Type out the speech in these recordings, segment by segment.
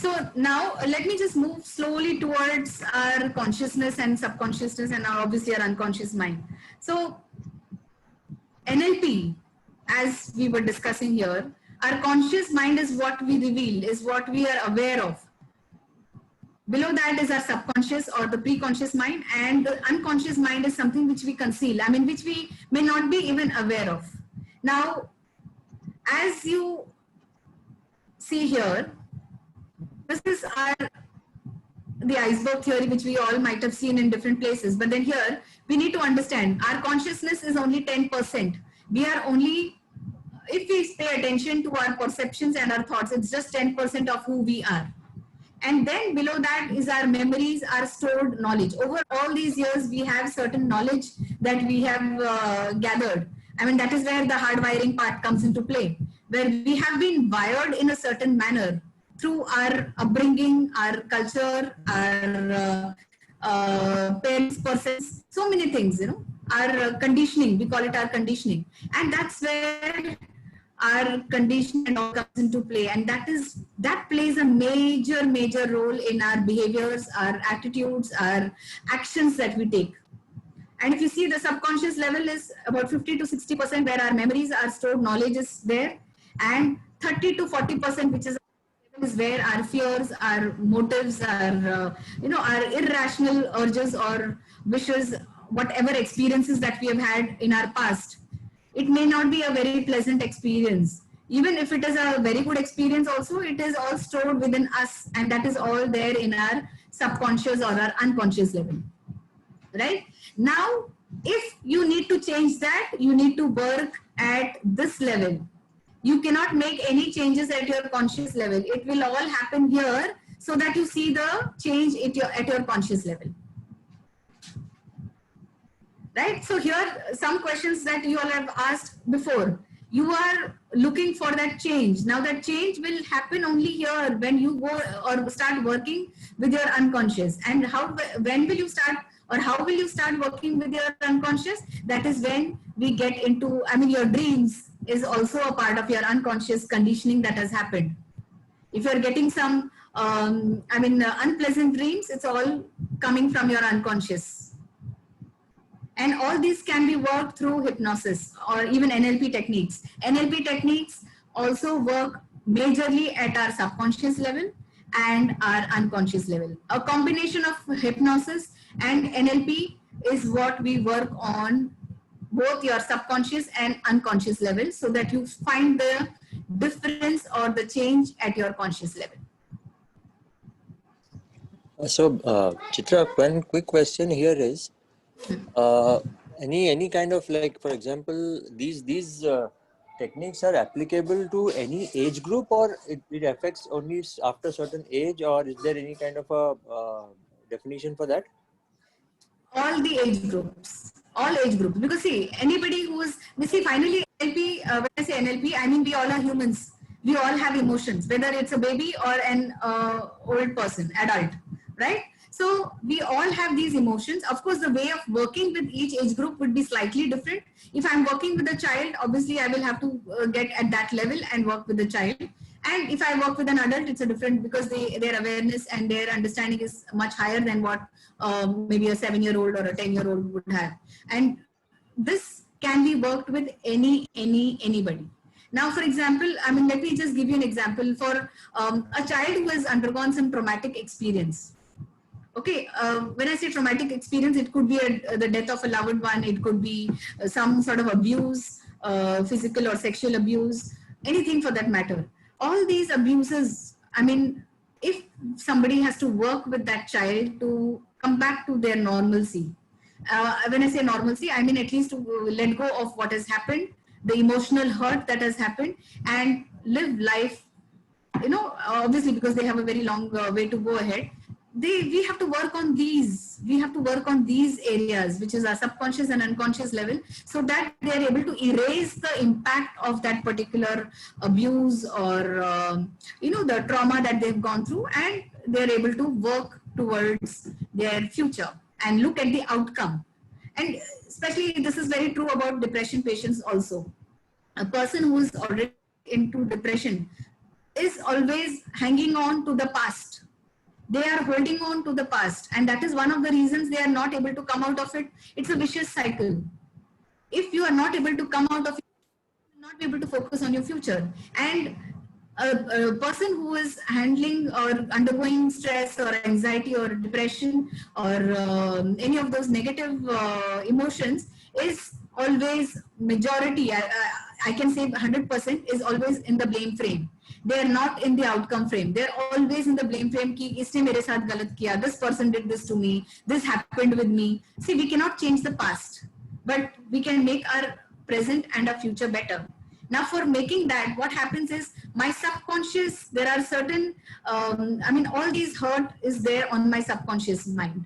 So now let me just move slowly towards our consciousness and subconsciousness and obviously our unconscious mind. So NLP, as we were discussing here, our conscious mind is what we reveal, is what we are aware of. Below that is our subconscious or the pre-conscious mind, and the unconscious mind is something which we conceal, I mean, which we may not be even aware of. Now, as you see here, this is the iceberg theory, which we all might have seen in different places. But then here, we need to understand our consciousness is only 10%. We are only, if we pay attention to our perceptions and our thoughts, it's just 10% of who we are. And then below that is our memories, our stored knowledge. Over all these years, we have certain knowledge that we have gathered. I mean, that is where the hardwiring part comes into play, where we have been wired in a certain manner through our upbringing, our culture, our parents' persons, so many things, you know, our conditioning, we call it our conditioning. And that's where our condition and all comes into play, and that plays a major role in our behaviors, our attitudes, our actions that we take. And if you see, the subconscious level is about 50 to 60%, where our memories, our stored knowledge is there, and 30 to 40%, which is where our fears, our motives, our our irrational urges or wishes, whatever experiences that we have had in our past. It may not be a very pleasant experience. Even if it is a very good experience also, it is all stored within us, and that is all there in our subconscious or our unconscious level. Right? Now, if you need to change that, you need to work at this level. You cannot make any changes at your conscious level. It will all happen here so that you see the change at your conscious level. Right? So here, some questions that you all have asked before. You are looking for that change. Now that change will happen only here when you go or start working with your unconscious. And when will you start, or how will you start working with your unconscious? That is when we get into, I mean, your dreams is also a part of your unconscious conditioning that has happened. If you're getting some, unpleasant dreams, it's all coming from your unconscious. And all these can be worked through hypnosis or even NLP techniques. NLP techniques also work majorly at our subconscious level and our unconscious level. A combination of hypnosis and NLP is what we work on both your subconscious and unconscious level, so that you find the difference or the change at your conscious level. So, Chitra, one quick question here is, any kind of, like, for example, these techniques are applicable to any age group, or it affects only after a certain age, or is there any kind of a definition for that? All the age groups, all age groups, because see, anybody who is, finally NLP, when I say NLP, I mean we all are humans. We all have emotions, whether it's a baby or an old person, adult, right? So we all have these emotions. Of course, the way of working with each age group would be slightly different. If I'm working with a child, obviously I will have to get at that level and work with the child. And if I work with an adult, it's a different, because their awareness and their understanding is much higher than what maybe a 7-year-old or a 10-year-old would have. And this can be worked with anybody. Now, for example, I mean, let me just give you an example for a child who has undergone some traumatic experience. Okay, when I say traumatic experience, it could be the death of a loved one, it could be some sort of abuse, physical or sexual abuse, anything for that matter. All these abuses, I mean, if somebody has to work with that child to come back to their normalcy, when I say normalcy, I mean at least to let go of what has happened, the emotional hurt that has happened, and live life, obviously because they have a very long way to go ahead. We have to work on these. We have to work on these areas, which is our subconscious and unconscious level, so that they are able to erase the impact of that particular abuse or, the trauma that they've gone through, and they're able to work towards their future and look at the outcome. And especially this is very true about depression patients also. A person who is already into depression, is always hanging on to the past. They are holding on to the past, and that is one of the reasons they are not able to come out of it. It's a vicious cycle. If you are not able to come out of it, you will not be able to focus on your future. And a person who is handling or undergoing stress or anxiety or depression or any of those negative emotions is always majority, I can say 100% is always in the blame frame. They are not in the outcome frame. They're always in the blame frame ki isne mere saath galat kiya, this person did this to me, this happened with me. See, we cannot change the past, but we can make our present and our future better. Now, for making that, what happens is my subconscious, there are certain, all these hurt is there on my subconscious mind.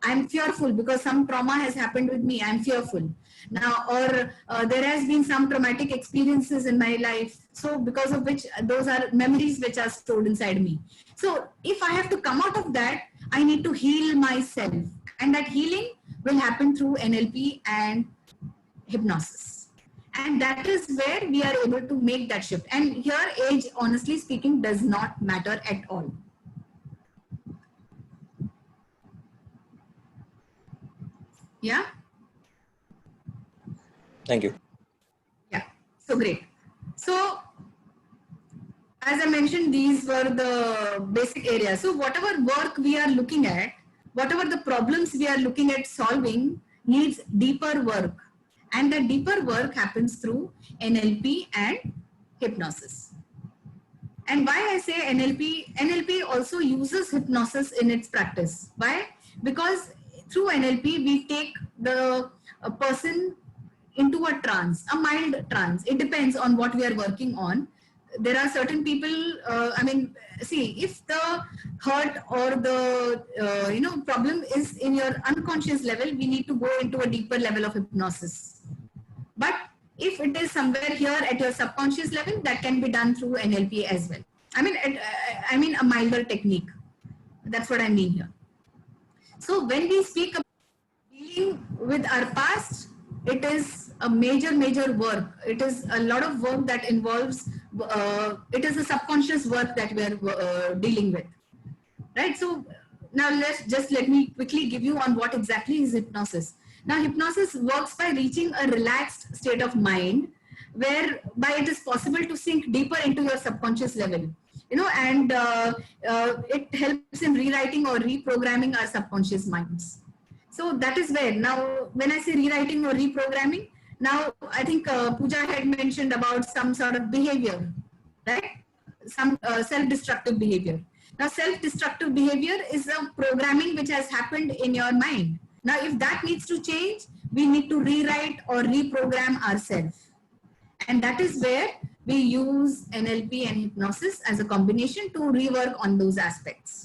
I'm fearful because some trauma has happened with me. I'm fearful. Now, or there has been some traumatic experiences in my life. So because of which those are memories which are stored inside me. So if I have to come out of that, I need to heal myself. And that healing will happen through NLP and hypnosis. And that is where we are able to make that shift. And here age, honestly speaking, does not matter at all. Yeah? Thank you. Yeah, so great. So as I mentioned, these were the basic areas. So whatever work we are looking at, whatever the problems we are looking at solving needs deeper work. And the deeper work happens through NLP and hypnosis. And why I say NLP, NLP also uses hypnosis in its practice. Why? Because through NLP, we take the person into a trance, a mild trance. It depends on what we are working on. There are certain people, see, if the hurt or the, problem is in your unconscious level, we need to go into a deeper level of hypnosis. But if it is somewhere here at your subconscious level, that can be done through NLP as well. I mean a milder technique. That's what I mean here. So when we speak about dealing with our past, it is a major work. It is a lot of work that involves, it is a subconscious work that we are dealing with. Right? So now let me quickly give you on what exactly is hypnosis. Now, hypnosis works by reaching a relaxed state of mind, whereby it is possible to sink deeper into your subconscious level, and it helps in rewriting or reprogramming our subconscious minds. So that is where, now when I say rewriting or reprogramming, now I think Pooja had mentioned about some sort of behavior, right? Some self-destructive behavior. Now, self-destructive behavior is a programming which has happened in your mind. Now, if that needs to change, we need to rewrite or reprogram ourselves. And that is where we use NLP and hypnosis as a combination to rework on those aspects.